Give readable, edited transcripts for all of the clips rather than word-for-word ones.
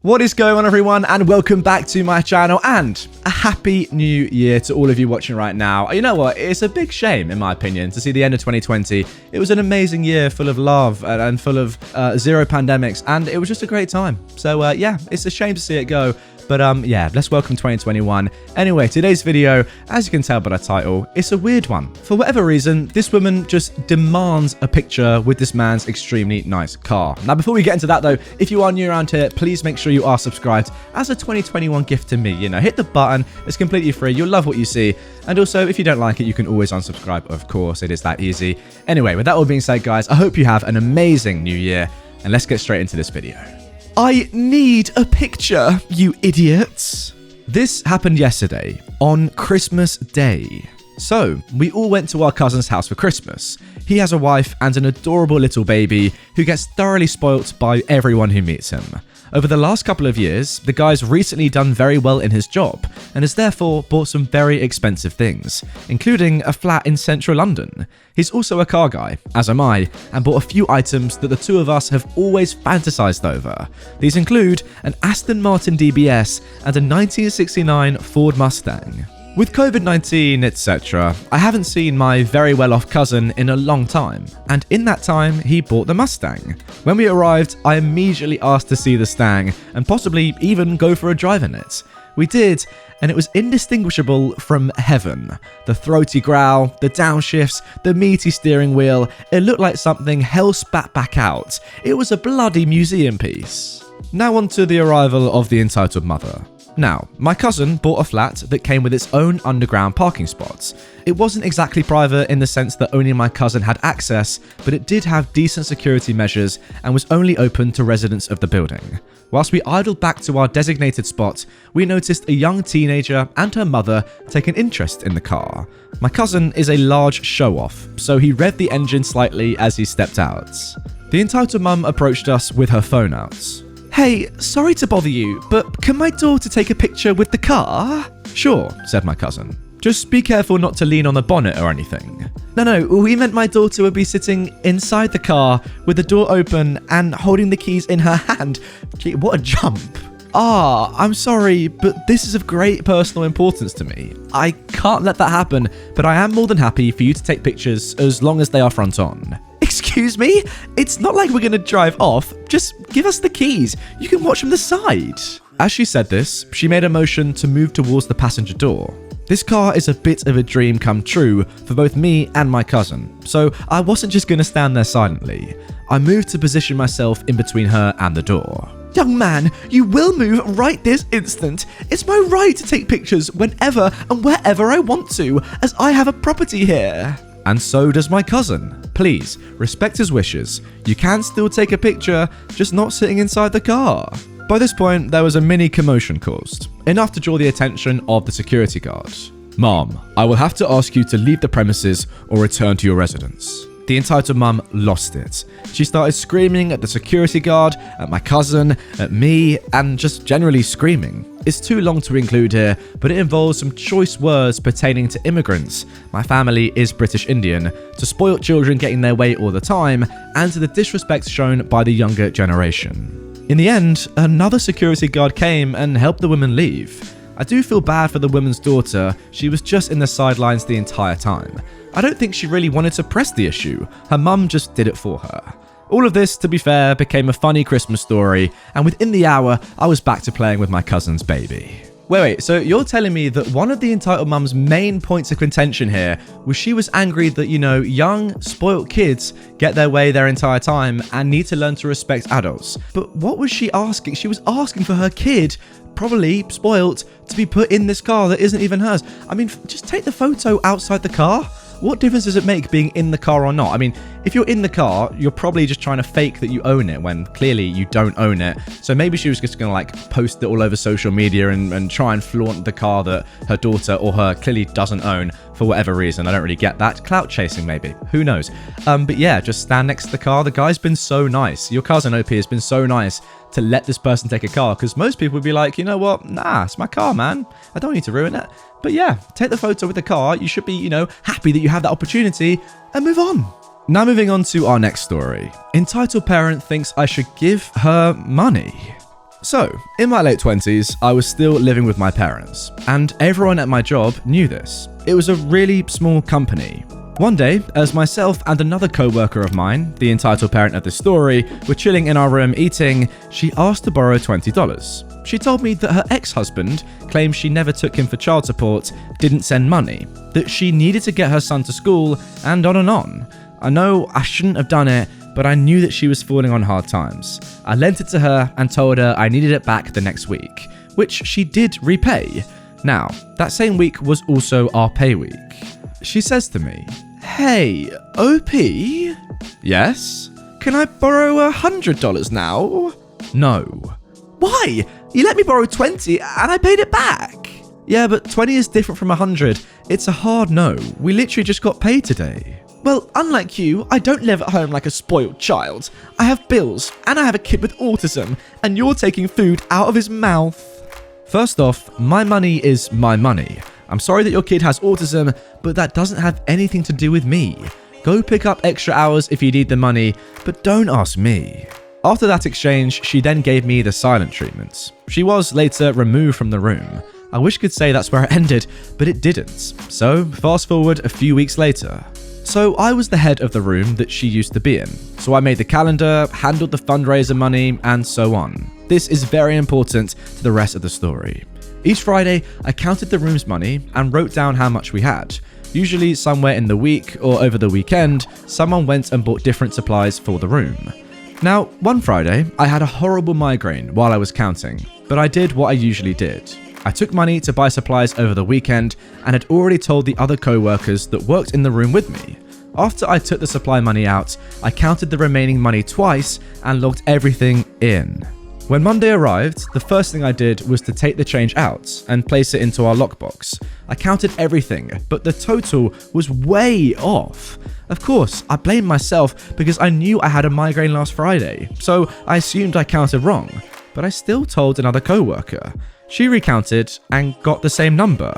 What is going on, everyone, and welcome back to my channel, and a happy new year to all of you watching right now. You know what, it's a big shame, in my opinion, to see the end of 2020. It was an amazing year full of love and full of zero pandemics, and it was just a great time. So yeah, it's a shame to see it go. But yeah, let's welcome 2021. Anyway, today's video, as you can tell by the title, it's a weird one. For whatever reason, this woman just demands a picture with this man's extremely nice car. Now, before we get into that though, if you are new around here, please make sure you are subscribed as a 2021 gift to me. You know, hit the button, it's completely free, you'll love what you see. And also, if you don't like it, you can always unsubscribe, of course, it is that easy. Anyway, with that all being said, guys, I hope you have an amazing new year, and let's get straight into this video. I need a picture, you idiots. This happened yesterday, on Christmas Day. So, we all went to our cousin's house for Christmas. He has a wife and an adorable little baby who gets thoroughly spoilt by everyone who meets him. Over the last couple of years, the guy's recently done very well in his job and has therefore bought some very expensive things, including a flat in central London. He's also a car guy, as am I, and bought a few items that the two of us have always fantasized over. These include an Aston Martin DBS and a 1969 Ford Mustang. With COVID-19, etc., I haven't seen my very well-off cousin in a long time, and in that time, he bought the Mustang. When we arrived, I immediately asked to see the Stang, and possibly even go for a drive in it. We did, and it was indistinguishable from heaven. The throaty growl, the downshifts, the meaty steering wheel, it looked like something hell spat back out. It was a bloody museum piece. Now on to the arrival of the entitled mother. Now, my cousin bought a flat that came with its own underground parking spots. It wasn't exactly private in the sense that only my cousin had access, but it did have decent security measures and was only open to residents of the building. Whilst we idled back to our designated spot, we noticed a young teenager and her mother take an interest in the car. My cousin is a large show-off, so he revved the engine slightly as he stepped out. The entitled mum approached us with her phone out. "Hey, sorry to bother you, but can my daughter take a picture with the car?" "Sure," said my cousin. "Just be careful not to lean on the bonnet or anything." No, we meant my daughter would be sitting inside the car with the door open and holding the keys in her hand." Gee, what a jump. I'm sorry, but this is of great personal importance to me. I can't let that happen, but I am more than happy for you to take pictures as long as they are front on." "Excuse me? It's not like we're going to drive off. Just give us the keys. You can watch from the side." As she said this, she made a motion to move towards the passenger door. This car is a bit of a dream come true for both me and my cousin, so I wasn't just going to stand there silently. I moved to position myself in between her and the door. "Young man, you will move right this instant. It's my right to take pictures whenever and wherever I want to, as I have a property here." And so does my cousin. Please, respect his wishes. You can still take a picture, just not sitting inside the car. By this point, there was a mini commotion caused, enough to draw the attention of the security guard. "Mom, I will have to ask you to leave the premises or return to your residence." The entitled mum lost it. She started screaming at the security guard, at my cousin, at me, and just generally screaming. It's too long to include here, but it involves some choice words pertaining to immigrants. My family is British Indian, to spoilt children getting their way all the time, and to the disrespect shown by the younger generation. In the end, another security guard came and helped the woman leave. I do feel bad for the woman's daughter. She was just in the sidelines the entire time. I don't think she really wanted to press the issue. Her mum just did it for her. All of this, to be fair, became a funny Christmas story, and within the hour, I was back to playing with my cousin's baby. Wait, so you're telling me that one of the entitled mum's main points of contention here was she was angry that, you know, young, spoilt kids get their way their entire time and need to learn to respect adults. But what was she asking? She was asking for her kid, probably spoilt, to be put in this car that isn't even hers. I mean, just take the photo outside the car. What difference does it make being in the car or not? I mean, if you're in the car, you're probably just trying to fake that you own it when clearly you don't own it. So maybe she was just going to like post it all over social media and try and flaunt the car that her daughter or her clearly doesn't own for whatever reason. I don't really get that. Clout chasing maybe. Who knows? But yeah, just stand next to the car. The guy's been so nice. Your cousin OP has been so nice to let this person take a car, because most people would be like, you know what? Nah, it's my car, man. I don't need to ruin it. But yeah, take the photo with the car. You should be, you know, happy that you have that opportunity and move on. Now moving on to our next story. Entitled parent thinks I should give her money. So, in my late 20s, I was still living with my parents, and everyone at my job knew this. It was a really small company. One day, as myself and another co-worker of mine, the entitled parent of this story, were chilling in our room eating, she asked to borrow $20. She told me that her ex-husband claimed she never took him for child support, didn't send money, that she needed to get her son to school, and on and on. I know I shouldn't have done it, but I knew that she was falling on hard times. I lent it to her and told her I needed it back the next week, which she did repay. Now, that same week was also our pay week. She says to me, "Hey, OP? Yes? Can I borrow $100 now?" "No." "Why? You let me borrow 20 and I paid it back." "Yeah, but 20 is different from 100. It's a hard no. We literally just got paid today." "Well, unlike you, I don't live at home like a spoiled child. I have bills, and I have a kid with autism, and you're taking food out of his mouth." First off, my money is my money. I'm sorry that your kid has autism, but that doesn't have anything to do with me. Go pick up extra hours if you need the money, but don't ask me. After that exchange, she then gave me the silent treatment. She was later removed from the room. I wish I could say that's where it ended, but it didn't. So, fast forward a few weeks later. So I was the head of the room that she used to be in. So I made the calendar, handled the fundraiser money, and so on. This is very important to the rest of the story. Each Friday, I counted the room's money and wrote down how much we had. Usually somewhere in the week or over the weekend, someone went and bought different supplies for the room. Now, one Friday, I had a horrible migraine while I was counting, but I did what I usually did. I took money to buy supplies over the weekend and had already told the other co-workers that worked in the room with me. After I took the supply money out, I counted the remaining money twice and logged everything in. When Monday arrived, the first thing I did was to take the change out and place it into our lockbox. I counted everything, but the total was way off. Of course, I blamed myself because I knew I had a migraine last Friday, so I assumed I counted wrong, but I still told another co-worker. She recounted and got the same number.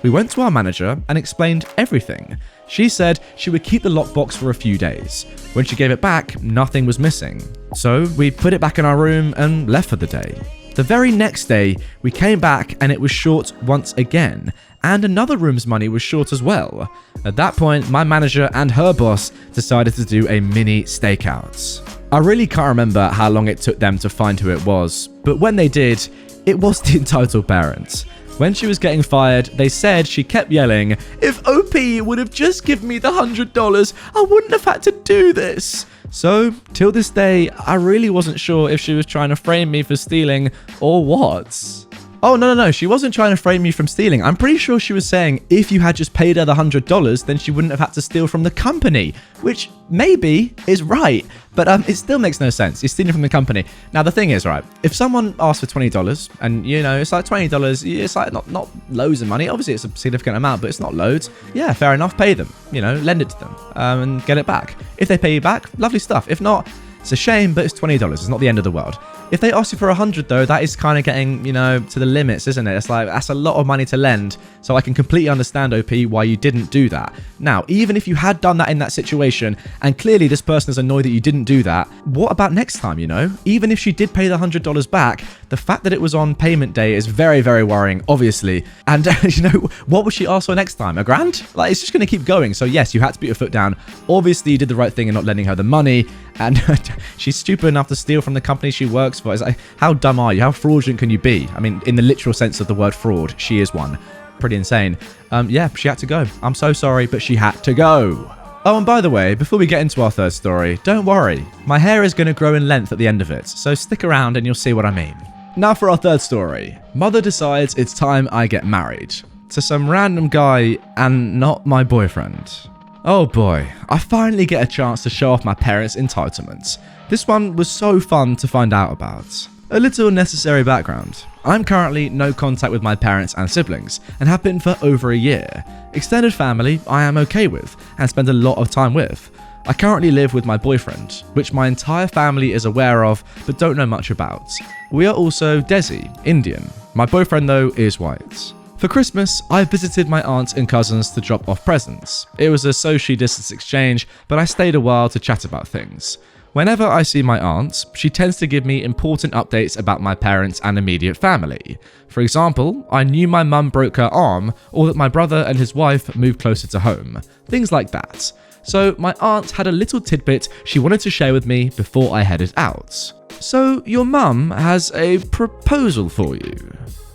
We went to our manager and explained everything. She said she would keep the lockbox for a few days. When she gave it back, nothing was missing. So we put it back in our room and left for the day. The very next day, we came back and it was short once again, and another room's money was short as well. At that point, my manager and her boss decided to do a mini stakeout. I really can't remember how long it took them to find who it was, but when they did, it was the entitled parent. When she was getting fired, they said she kept yelling, "If OP would have just given me the $100, I wouldn't have had to do this." So, till this day, I really wasn't sure if she was trying to frame me for stealing or what. Oh, no, she wasn't trying to frame me from stealing. I'm pretty sure she was saying if you had just paid her the $100, then she wouldn't have had to steal from the company, which maybe is right, but it still makes no sense. You're stealing from the company. Now, the thing is, right, if someone asks for $20 and, you know, it's like $20, it's like not loads of money. Obviously, it's a significant amount, but it's not loads. Yeah, fair enough. Pay them, you know, lend it to them and get it back. If they pay you back, lovely stuff. If not, it's a shame, but it's $20. It's not the end of the world. If they ask you for $100 though, that is kind of getting, you know, to the limits, isn't it? It's like, that's a lot of money to lend. So I can completely understand, OP, why you didn't do that. Now, even if you had done that in that situation, and clearly this person is annoyed that you didn't do that, what about next time, you know? Even if she did pay the $100 back, the fact that it was on payment day is very, very worrying, obviously. And, you know, what would she ask for next time? $1,000? Like, it's just going to keep going. So yes, you had to put your foot down. Obviously, you did the right thing in not lending her the money. And she's stupid enough to steal from the company she works for. It's like, how dumb are you? How fraudulent can you be? I mean, in the literal sense of the word fraud, she is one. Pretty insane. Yeah, she had to go. I'm so sorry, but she had to go. Oh, and by the way, before we get into our third story, don't worry. My hair is going to grow in length at the end of it, so stick around and you'll see what I mean. Now for our third story. Mother decides it's time I get married. To some random guy and not my boyfriend. Oh boy, I finally get a chance to show off my parents' entitlements. This one was so fun to find out about. A little necessary background. I'm currently no contact with my parents and siblings, and have been for over a year. Extended family I am okay with, and spend a lot of time with. I currently live with my boyfriend, which my entire family is aware of, but don't know much about. We are also Desi, Indian. My boyfriend though is white. For Christmas, I visited my aunt and cousins to drop off presents. It was a socially distanced exchange, but I stayed a while to chat about things. Whenever I see my aunt, she tends to give me important updates about my parents and immediate family. For example, I knew my mum broke her arm, or that my brother and his wife moved closer to home. Things like that. So my aunt had a little tidbit she wanted to share with me before I headed out. So your mum has a proposal for you.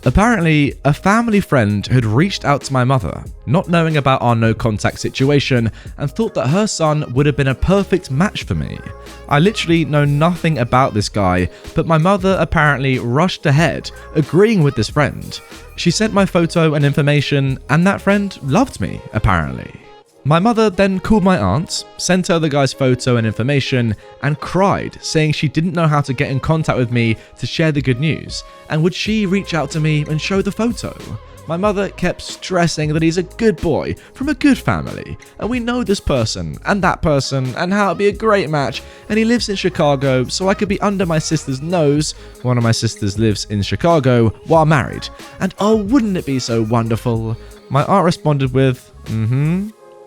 Apparently, a family friend had reached out to my mother, not knowing about our no contact situation, and thought that her son would have been a perfect match for me. I literally know nothing about this guy, but my mother apparently rushed ahead, agreeing with this friend. She sent my photo and information, and that friend loved me, apparently. My mother then called my aunt, sent her the guy's photo and information, and cried, saying she didn't know how to get in contact with me to share the good news, and would she reach out to me and show the photo? My mother kept stressing that he's a good boy from a good family, and we know this person, and how it'd be a great match, and he lives in Chicago, so I could be under my sister's nose. One of my sisters lives in Chicago while married, and oh, wouldn't it be so wonderful? My aunt responded with,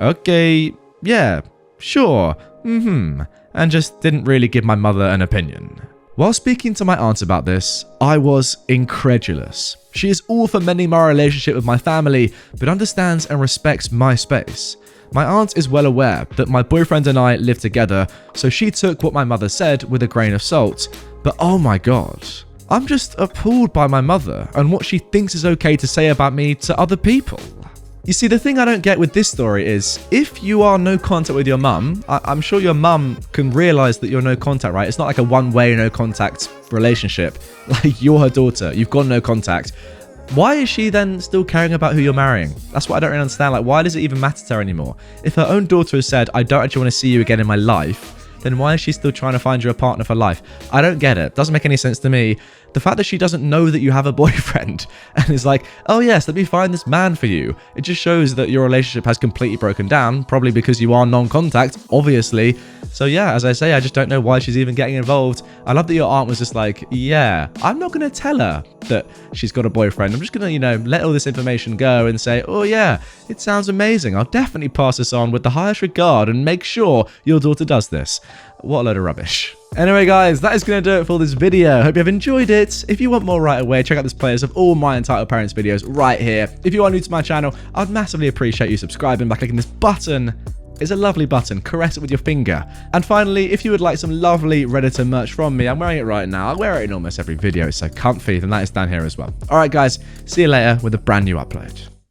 okay, yeah, sure, and just didn't really give my mother an opinion. While speaking to my aunt about this, I was incredulous. She is all for mending my relationship with my family, but understands and respects my space. My aunt is well aware that my boyfriend and I live together, so she took what my mother said with a grain of salt. But oh my god, I'm just appalled by my mother and what she thinks is okay to say about me to other people. You see, the thing I don't get with this story is, if you are no contact with your mum, I'm sure your mum can realise that you're no contact, right? It's not like a one-way no contact relationship. Like, you're her daughter, you've got no contact. Why is she then still caring about who you're marrying? That's what I don't really understand. Like, why does it even matter to her anymore? If her own daughter has said, I don't actually want to see you again in my life, then why is she still trying to find you a partner for life? I don't get it. Doesn't make any sense to me. The fact that she doesn't know that you have a boyfriend and is like, oh yes, let me find this man for you. It just shows that your relationship has completely broken down, probably because you are non-contact, obviously. So yeah, as I say, I just don't know why she's even getting involved. I love that your aunt was just like, yeah, I'm not going to tell her that she's got a boyfriend. I'm just going to, let all this information go and say, oh yeah, it sounds amazing. I'll definitely pass this on with the highest regard and make sure your daughter does this. What a load of rubbish. Anyway, guys, that is going to do it for this video. Hope you have enjoyed it. If you want more right away, check out this playlist of all my Entitled Parents videos right here. If you are new to my channel, I'd massively appreciate you subscribing by clicking this button. It's a lovely button. Caress it with your finger. And finally, if you would like some lovely Redditor merch from me, I'm wearing it right now. I wear it in almost every video. It's so comfy, and that is down here as well. All right, guys, see you later with a brand new upload.